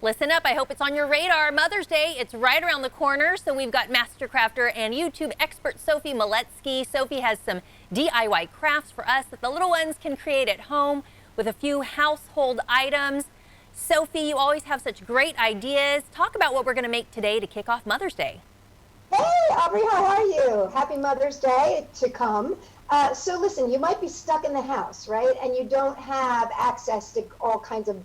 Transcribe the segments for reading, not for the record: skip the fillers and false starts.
Listen up, I hope it's on your radar. Mother's Day, it's right around the corner, so we've got master crafter and YouTube expert Sophie Maletsky. Sophie has some DIY crafts for us that the little ones can create at home with a few household items. Sophie, you always have such great ideas. Talk about what we're going to make today to kick off Mother's Day. Hey, Aubrey, how are you? Happy Mother's Day to come. So listen, you might be stuck in the house, right? And you don't have access to all kinds of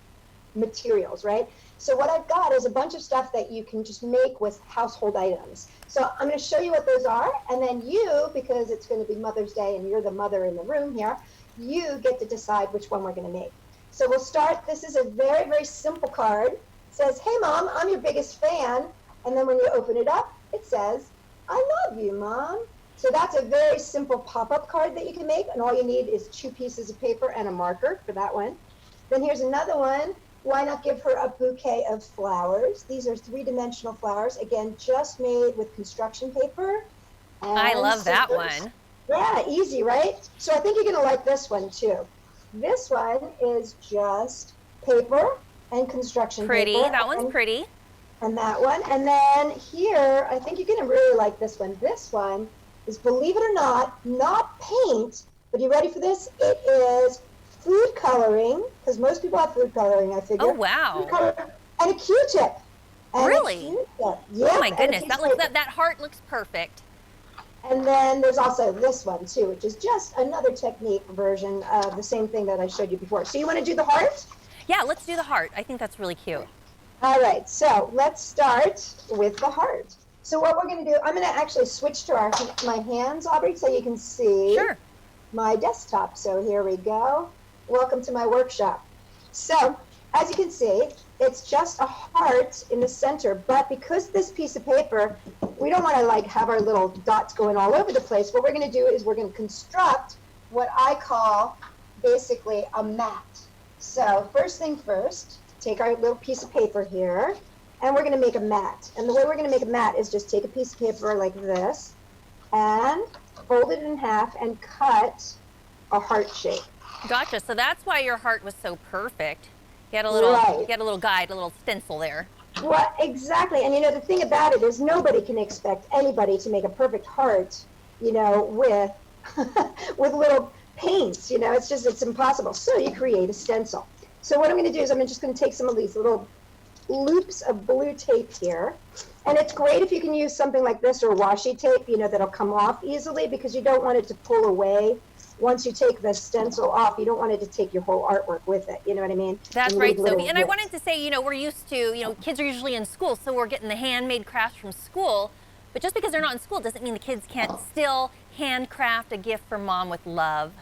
materials, right? So what I've got is a bunch of stuff that you can just make with household items. So I'm going to show you what those are, and then you, because it's going to be Mother's Day and you're the mother in the room here, you get to decide which one we're going to make. So we'll start. This is a very, very simple card. It says, "Hey Mom, I'm your biggest fan." And then when you open it up, it says, "I love you, Mom." So that's a very simple pop-up card that you can make, and all you need is 2 pieces of paper and a marker for that one. Then here's another one. Why not give her a bouquet of flowers? These are 3-dimensional flowers, again, just made with construction paper. And I love that scissors. one. Yeah, easy, right? So I think you're gonna like this one too. This one is just paper and construction Pretty, paper. that one's pretty. And that one. And then here, I think you're gonna really like this one. This one is, believe it or not paint, but you ready for this? It is food coloring, because most people have food coloring, I figure. Oh, wow. Food coloring, and a Q-tip. Really? Yeah. Oh my goodness, that heart looks perfect. And then there's also this one too, which is just another technique version of the same thing that I showed you before. So you want to do the heart? Yeah, let's do the heart. I think that's really cute. All right, so let's start with the heart. So what we're going to do, I'm going to actually switch to my hands, Aubrey, so you can see Sure. my desktop. So here we go. Welcome to my workshop. So as you can see, it's just a heart in the center, but because this piece of paper, we don't want to like have our little dots going all over the place. What we're going to do is we're going to construct what I call basically a mat. So first thing first, take our little piece of paper here, and we're going to make a mat. And the way we're going to make a mat is just take a piece of paper like this and fold it in half and cut a heart shape. Gotcha. So that's why your heart was so perfect. You had a little, Right. you had a little guide, a little stencil there. Well, exactly. And you know, the thing about it is nobody can expect anybody to make a perfect heart, you know, with with little paints, you know, it's impossible. So you create a stencil. So what I'm going to do is I'm just going to take some of these little loops of blue tape here. And it's great if you can use something like this or washi tape, you know, that'll come off easily, because you don't want it to pull away. Once you take the stencil off, you don't want it to take your whole artwork with it. You know what I mean? That's And right, leave little Sophie. And I rips. wanted to say, you know, we're used to, you know, kids are usually in school, so we're getting the handmade crafts from school. But just because they're not in school doesn't mean the kids can't still handcraft a gift for Mom with love.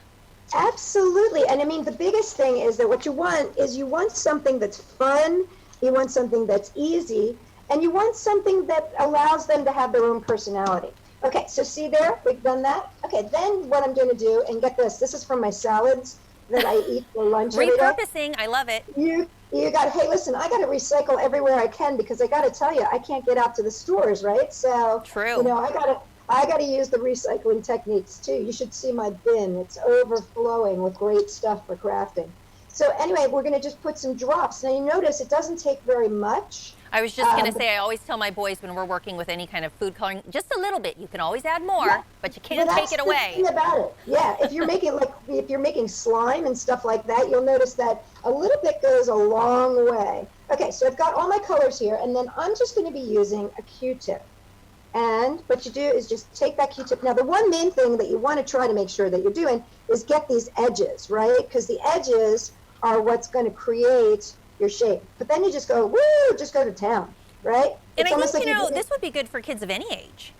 Absolutely. And I mean, the biggest thing is that what you want is you want something that's fun, you want something that's easy, and you want something that allows them to have their own personality. Okay, so see there, we've done that. Okay, then what I'm going to do, and get this is from my salads that I eat for lunch every day. Repurposing, I love it. You got, hey, listen, I got to recycle everywhere I can, because I got to tell you, I can't get out to the stores, right? So, True. you know, I got to use the recycling techniques too. You should see my bin. It's overflowing with great stuff for crafting. So anyway, we're going to just put some drops. Now you notice it doesn't take very much. I was just going to say, I always tell my boys when we're working with any kind of food coloring, just a little bit. You can always add more, Yeah. but you can't take it away. That's the thing about it. Yeah, if you're making slime and stuff like that, you'll notice that a little bit goes a long way. Okay, so I've got all my colors here, and then I'm just going to be using a Q-tip. And what you do is just take that Q-tip. Now, the one main thing that you want to try to make sure that you're doing is get these edges, right? Because the edges are what's going to create your shape. But then you just go, woo, just go to town, right? And It's I almost think, like you know, you're this would be good for kids of any age.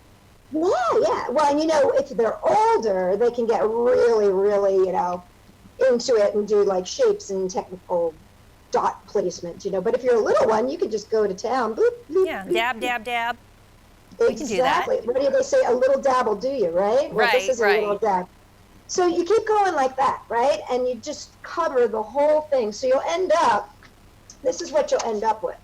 Yeah, yeah. Well, and you know, if they're older, they can get really, really, you know, into it and do like shapes and technical dot placement, you know. But if you're a little one, you can just go to town. Bloop, bloop, Yeah, bloop. dab, dab, dab. Exactly. can do that. What do they say? A little dab will do you, right? Well, Right, this is a right. little dab. So you keep going like that, right? And you just cover the whole thing. So you'll end up, this is what you'll end up with.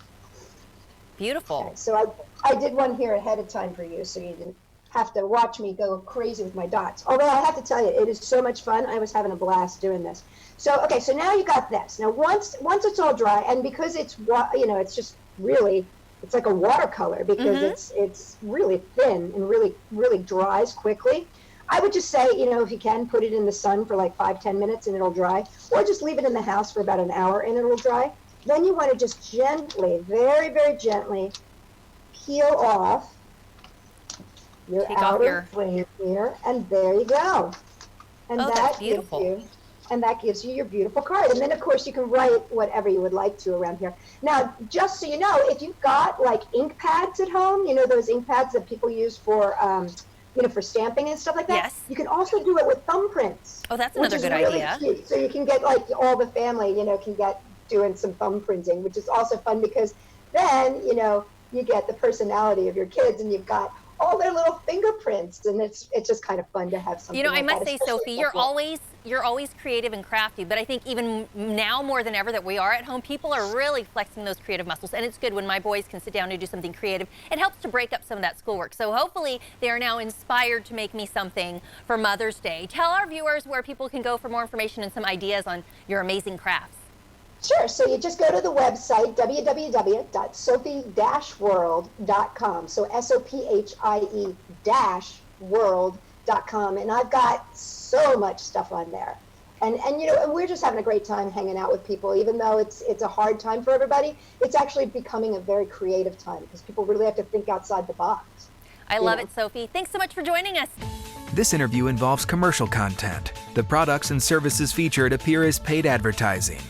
Beautiful. Okay, so I did one here ahead of time for you, so you didn't have to watch me go crazy with my dots. Although I have to tell you, it is so much fun. I was having a blast doing this. So, okay, so now you got this. Now, once it's all dry, and because it's, you know, it's just really, it's like a watercolor because it's really thin and really dries quickly. I would just say, you know, if you can, put it in the sun for like 5-10 minutes and it'll dry, or just leave it in the house for about an hour and it'll dry. Then you want to just gently, very gently peel off your outer frame here, and there you go. And that's beautiful. That gives you your beautiful card. And then, of course, you can write whatever you would like to around here. Now, just so you know, if you've got like ink pads at home, you know, those ink pads that people use for, you know, for stamping and stuff like that. Yes. You can also do it with thumbprints. Oh, that's another good really idea. Cute. So you can get like all the family, you know, can get doing some thumb printing, which is also fun because then, you know, you get the personality of your kids and you've got all their little fingerprints, and it's just kind of fun to have something. You know, like I must that, say, Sophie, you're always creative and crafty, but I think even now more than ever that we are at home, people are really flexing those creative muscles, and it's good when my boys can sit down and do something creative. It helps to break up some of that schoolwork. So hopefully they are now inspired to make me something for Mother's Day. Tell our viewers where people can go for more information and some ideas on your amazing crafts. Sure. So you just go to the website, www.sophie-world.com. So SOPHIE-world.com. And I've got so much stuff on there. And you know, and we're just having a great time hanging out with people, even though it's a hard time for everybody. It's actually becoming a very creative time because people really have to think outside the box. I love it, Sophie. Thanks so much for joining us. This interview involves commercial content. The products and services featured appear as paid advertising.